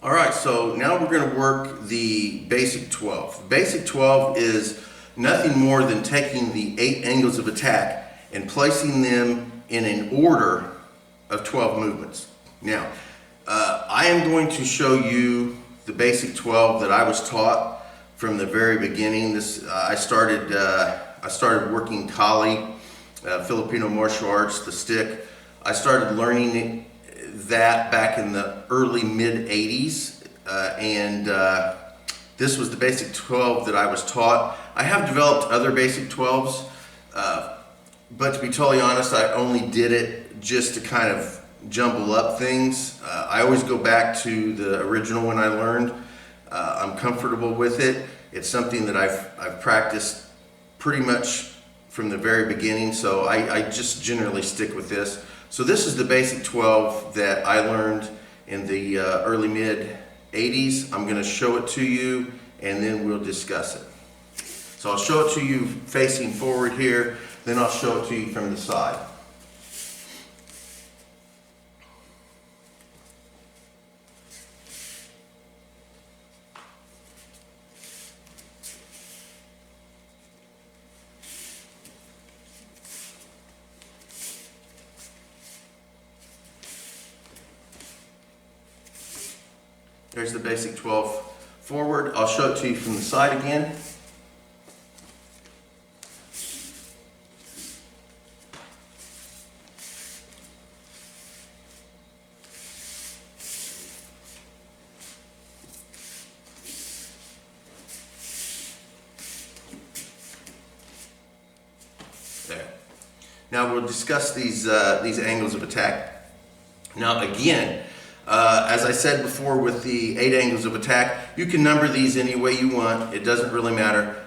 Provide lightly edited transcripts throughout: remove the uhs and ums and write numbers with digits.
All right, so now we're going to work the basic 12. The basic 12 is nothing more than taking the 8 angles of attack and placing them in an order of 12 movements. Now, I am going to show you the basic 12 that I was taught from the very beginning. I started working Kali, Filipino martial arts, the stick. I started learning that back in the early mid 80s, and this was the basic 12 that I was taught. I have developed other basic 12s, but to be totally honest, I only did it just to kind of jumble up things. I always go back to the original one I learned. I'm comfortable with it. It's something that I've practiced pretty much from the very beginning, so I just generally stick with this. So this is the basic 12 that I learned in the early mid 80s. I'm going to show it to you and then we'll discuss it. So I'll show it to you facing forward here, then I'll show it to you from the side. There's the basic 12 forward. I'll show it to you from the side again. There. Now we'll discuss these angles of attack. Now again, as I said before with the 8 angles of attack, you can number these any way you want. It doesn't really matter.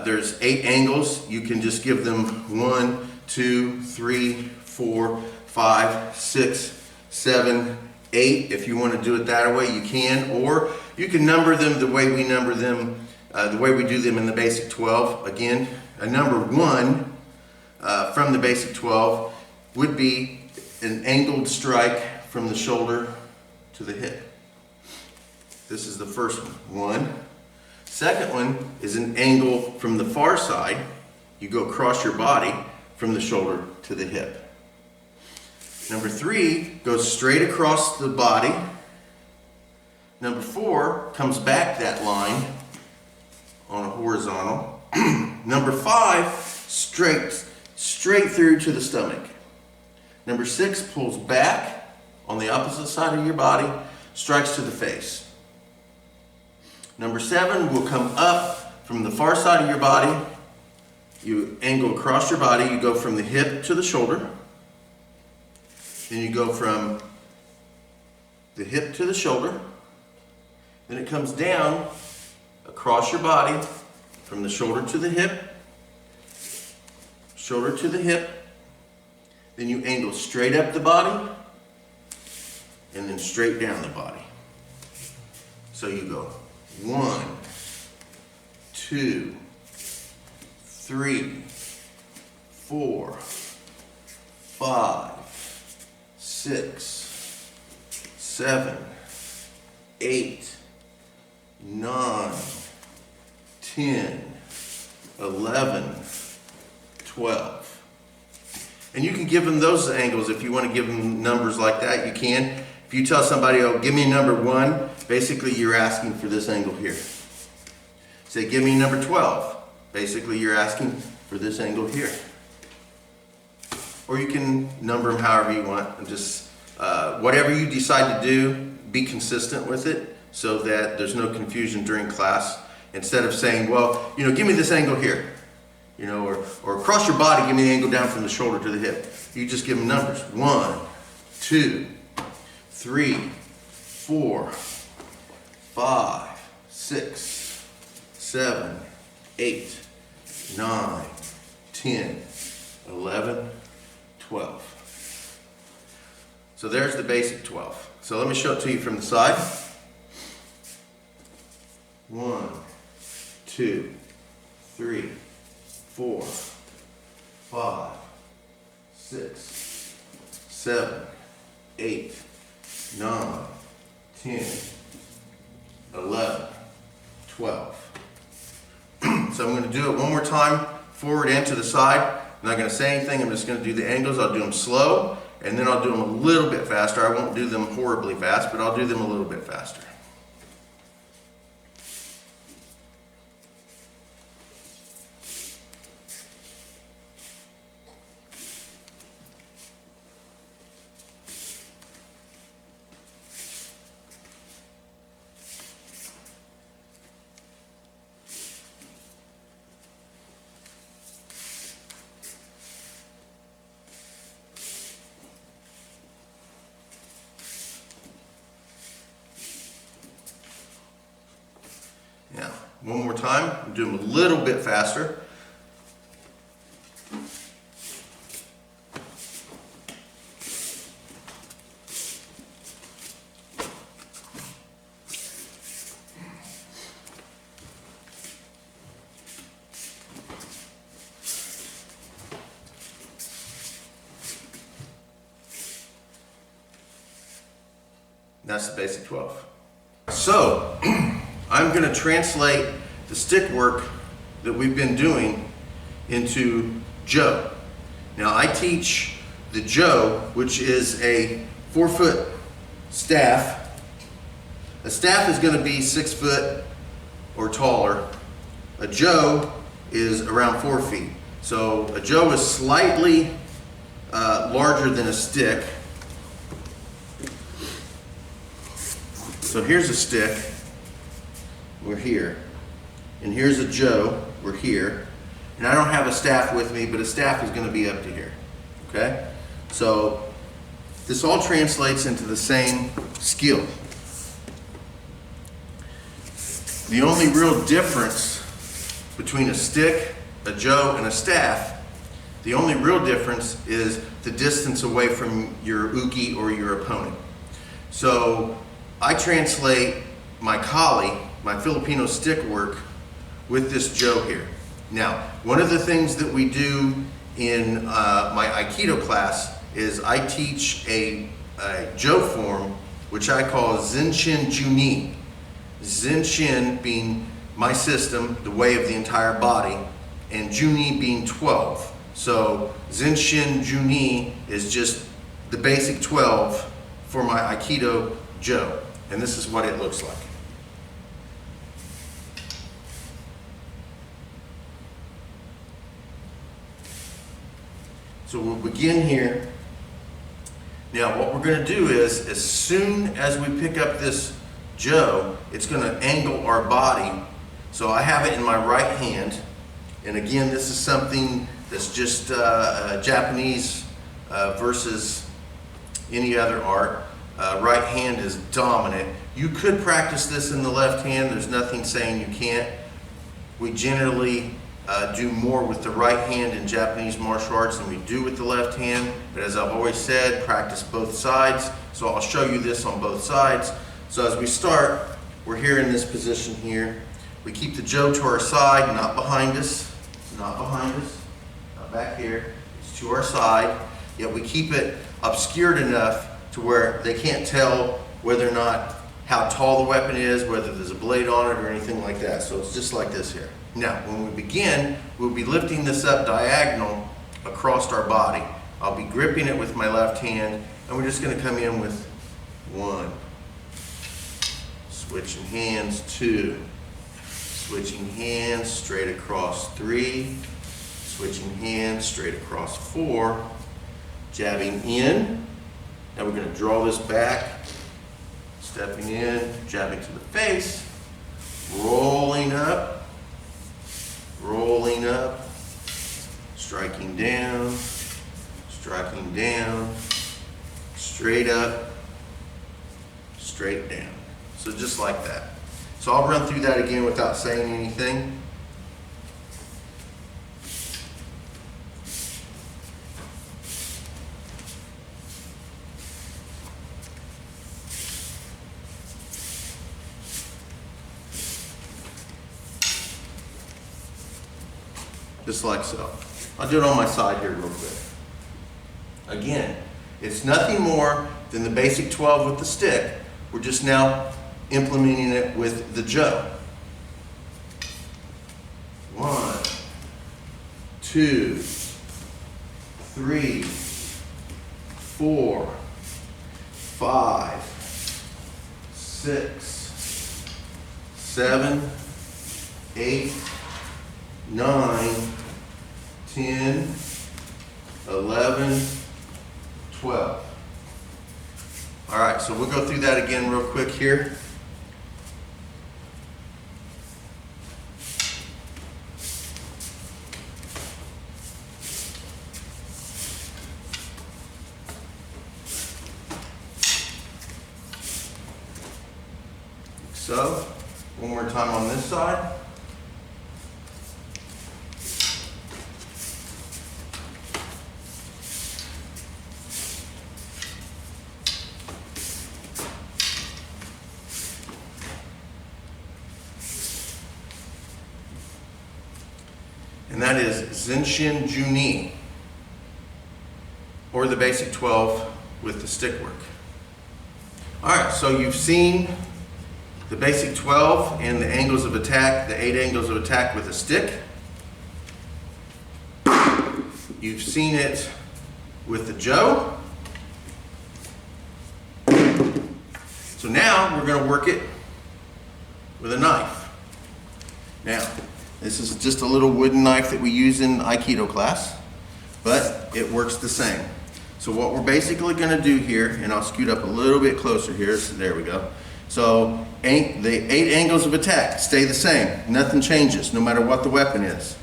There's 8 angles. You can just give them 1, 2, 3, 4, 5, 6, 7, 8. If you want to do it that way, you can. Or you can number them the way we number them, the way we do them in the basic 12. Again, a number 1 from the basic 12 would be an angled strike from the shoulder to the hip. This is the first one. Second one is an angle from the far side. You go across your body from the shoulder to the hip. Number 3 goes straight across the body. Number 4 comes back that line on a horizontal. Number 5 straight through to the stomach. Number 6 pulls back on the opposite side of your body, strikes to the face. Number 7 will come up from the far side of your body. You angle across your body. You go from the hip to the shoulder. Then you go from the hip to the shoulder. Then it comes down across your body from the shoulder to the hip, shoulder to the hip. Then you angle straight up the body and then straight down the body. So you go 1, 2, 3, 4, 5, 6, 7, 8, 9, 10, 11, 12. And you can give them those angles if you want to give them numbers like that, you can. If you tell somebody, oh, give me number 1, basically you're asking for this angle here. Say, give me number 12. Basically you're asking for this angle here. Or you can number them however you want, and just whatever you decide to do, be consistent with it so that there's no confusion during class. Instead of saying, well, give me this angle here, or across your body, give me the angle down from the shoulder to the hip. You just give them numbers. 1, 2, 3, 4, 5, 6, 7, 8, 9, 10, 11, 12. So there's the basic 12. So let me show it to you from the side. 1, 2, 3, 4, 5, 6, 7, 8, 9, 10, 11, 12. So I'm going to do it one more time, forward and to the side. I'm not going to say anything, I'm just going to do the angles. I'll do them slow, and then I'll do them a little bit faster. I won't do them horribly fast, but I'll do them a little bit faster. Now, one more time, we'll do them a little bit faster. That's the basic 12. So, I'm going to translate the stick work that we've been doing into Joe. Now I teach the Joe, which is a 4-foot staff. A staff is going to be 6 foot or taller. A Joe is around 4 feet. So a Joe is slightly larger than a stick. So here's a stick. We're here, and here's a Joe, we're here, and I don't have a staff with me, but a staff is going to be up to here, okay? So this all translates into the same skill. The only real difference between a stick, a Joe, and a staff, the only real difference is the distance away from your uke or your opponent. So I translate my kali, my Filipino stick work, with this Joe here. Now, one of the things that we do in my Aikido class is I teach a Joe form, which I call Zenshin Juni. Zenshin being my system, the way of the entire body, and Juni being 12. So Zenshin Juni is just the basic 12 for my Aikido Joe. And this is what it looks like. So we'll begin here. Now what we're going to do is, as soon as we pick up this Joe, it's going to angle our body. So I have it in my right hand. And again, this is something that's just Japanese versus any other art. Right hand is dominant. You could practice this in the left hand. There's nothing saying you can't. We generally do more with the right hand in Japanese martial arts than we do with the left hand. But as I've always said, practice both sides. So I'll show you this on both sides. So as we start, we're here in this position here. We keep the Joe to our side, not behind us, not behind us, not back here. It's to our side. Yet we keep it obscured enough to where they can't tell whether or not how tall the weapon is, whether there's a blade on it or anything like that. So it's just like this here. Now, when we begin, we'll be lifting this up diagonal across our body. I'll be gripping it with my left hand, and we're just going to come in with 1. Switching hands, 2. Switching hands, straight across, 3. Switching hands, straight across, 4. Jabbing in. Now we're going to draw this back. Stepping in, jabbing to the face. Rolling up. Rolling up, striking down, straight up, straight down. So just like that. So I'll run through that again without saying anything. Just like so. I'll do it on my side here real quick. Again, it's nothing more than the basic 12 with the stick. We're just now implementing it with the Joe. 1, 2, 3, 4, 5, 6, 7, 8, 9, 10, 11, 12. All right, so we'll go through that again real quick here. So, one more time on this side. And that is Zenshin Juni, or the basic 12 with the stick work. All right, so you've seen the basic 12 and the angles of attack, the 8 angles of attack with a stick. You've seen it with the Joe. So now we're going to work it with a knife. Now, this is just a little wooden knife that we use in Aikido class, but it works the same. So what we're basically going to do here, and I'll scoot up a little bit closer here, so there we go. So the 8 angles of attack stay the same. Nothing changes, no matter what the weapon is.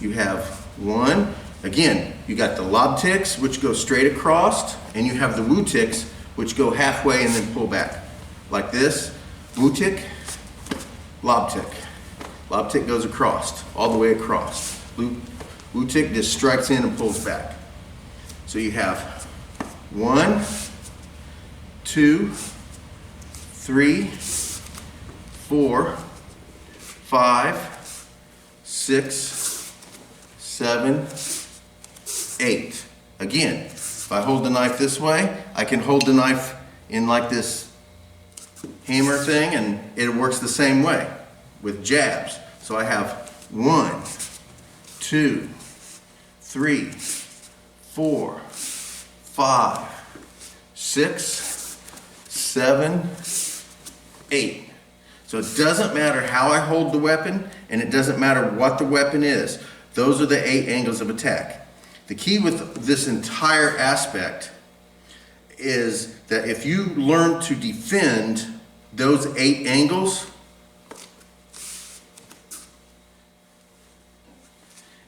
You have 1, again, you got the lob ticks, which go straight across, and you have the woo ticks, which go halfway and then pull back. Like this, woo tick, lob tick. Lob tick goes across, all the way across. Woo tick just strikes in and pulls back. So you have 1, 2, 3, 4, 5, 6, 7, 8. Again, if I hold the knife this way, I can hold the knife in like this hammer thing, and it works the same way with jabs. So I have 1, 2, 3, 4, 5, 6, 7, 8. So it doesn't matter how I hold the weapon, and it doesn't matter what the weapon is. Those are the 8 angles of attack. The key with this entire aspect is that if you learn to defend those 8 angles,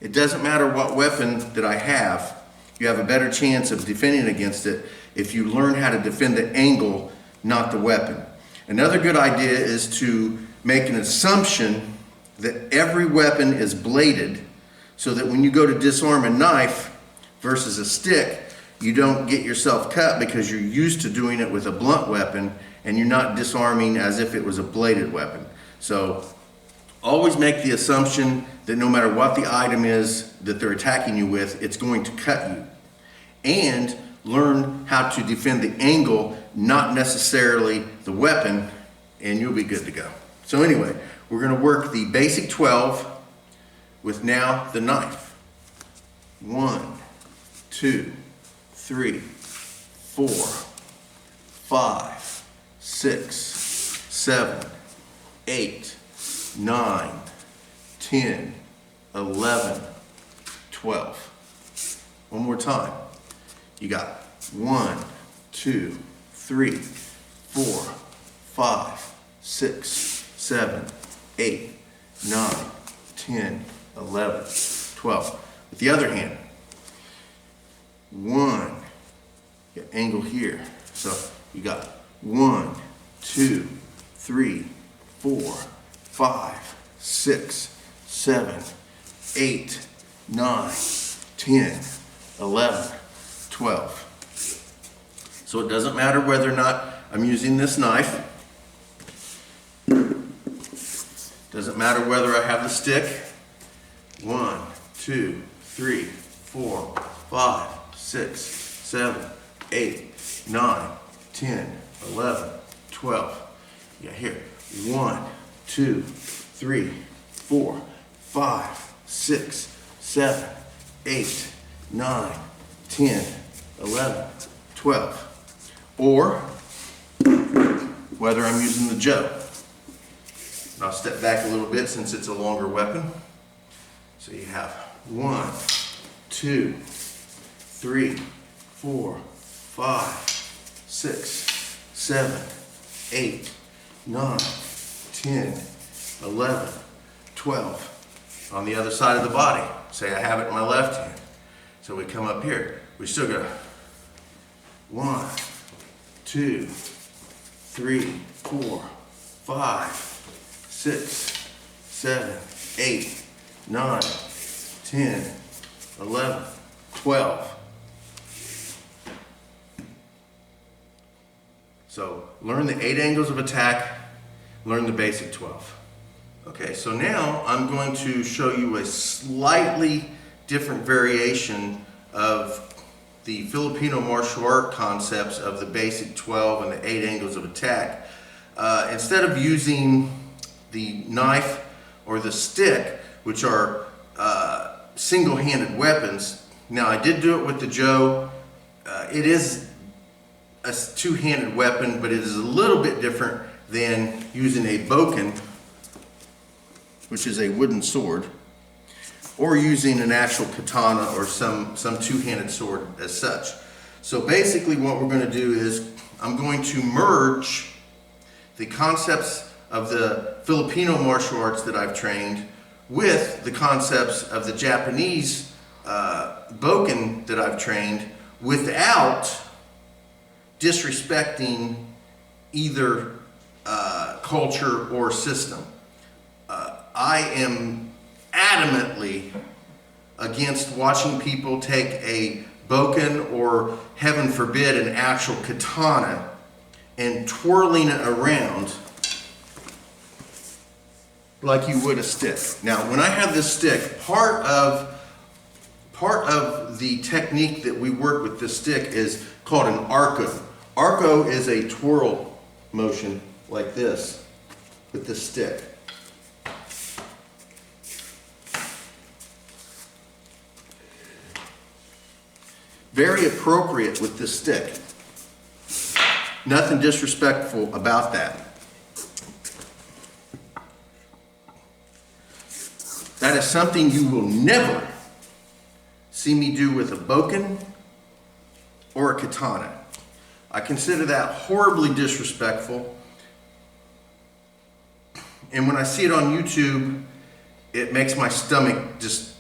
it doesn't matter what weapon that I have, you have a better chance of defending against it if you learn how to defend the angle, not the weapon. Another good idea is to make an assumption that every weapon is bladed, so that when you go to disarm a knife versus a stick, you don't get yourself cut because you're used to doing it with a blunt weapon and you're not disarming as if it was a bladed weapon. So always make the assumption that no matter what the item is that they're attacking you with, it's going to cut you. And learn how to defend the angle, not necessarily the weapon, and you'll be good to go. So anyway, we're going to work the basic 12 with now the knife. 1, 2, 3, 4, 5, 6, 7, 8, 9, 10, 11, 12. One more time. You got 1, 2, 3, 4, 5, 6, 7, 8, 9, 10, 11, 12. With the other hand, 1, you got angle here. So you got 1, 2, 3, 4, 5, 6, 7, 8, 9, 10, 11, 12. So it doesn't matter whether or not I'm using this knife. Doesn't matter whether I have the stick. 1, 2, 3, 4, 5, 6, 7, 8, 9, 10, 11, 12. Yeah, here. 1, 2, 3, 4, 5, 6, 7, 8, 9, 10, 11, 12. Or whether I'm using the Joe. And I'll step back a little bit since it's a longer weapon. So you have 1, 2, 3, 4, 5, 6, 7, 8, 9, 10, 11, 12. On the other side of the body, say I have it in my left hand. So we come up here. We still go 1, 2, 3, 4, 5, 6, 7, 8, 9, 10, 11, 12. So learn the 8 angles of attack, learn the basic 12. Okay, so now I'm going to show you a slightly different variation of the Filipino martial art concepts of the basic 12 and the 8 angles of attack. Instead of using the knife or the stick, which are single-handed weapons, now I did do it with the Joe. It is a two-handed weapon, but it is a little bit different than using a Bokken, which is a wooden sword, or using an actual katana or some two-handed sword as such. So basically what we're going to do is I'm going to merge the concepts of the Filipino martial arts that I've trained with the concepts of the Japanese Bokken that I've trained without disrespecting either culture or system. I am adamantly against watching people take a Bokken or, heaven forbid, an actual katana and twirling it around like you would a stick. Now, when I have this stick, part of the technique that we work with this stick is called an arco. Arco is a twirl motion like this with this stick. Very appropriate with this stick. Nothing disrespectful about that. That is something you will never see me do with a Bokken or a katana. I consider that horribly disrespectful. And when I see it on YouTube, it makes my stomach just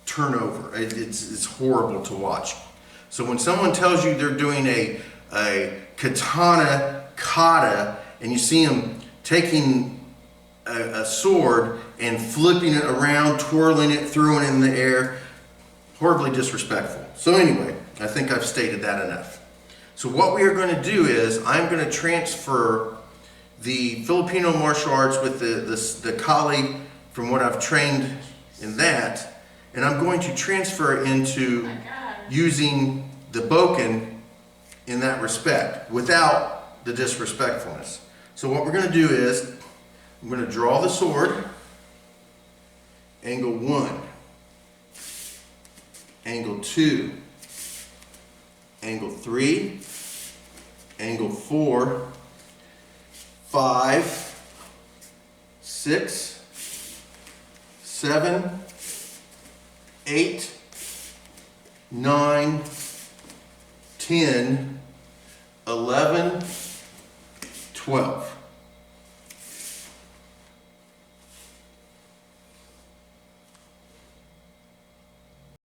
turn over. It's horrible to watch. So when someone tells you they're doing a katana kata, and you see them taking a sword and flipping it around, twirling it, throwing it in the air, horribly disrespectful. So anyway, I think I've stated that enough. So what we are going to do is I'm going to transfer the Filipino martial arts with the Kali from what I've trained in that, and I'm going to transfer into using the Bokken in that respect without the disrespectfulness. So what we're going to do is I'm going to draw the sword, angle 1, angle 2, angle 3, angle 4, 5, 6, 7, 8, 9, 10, 11, 12.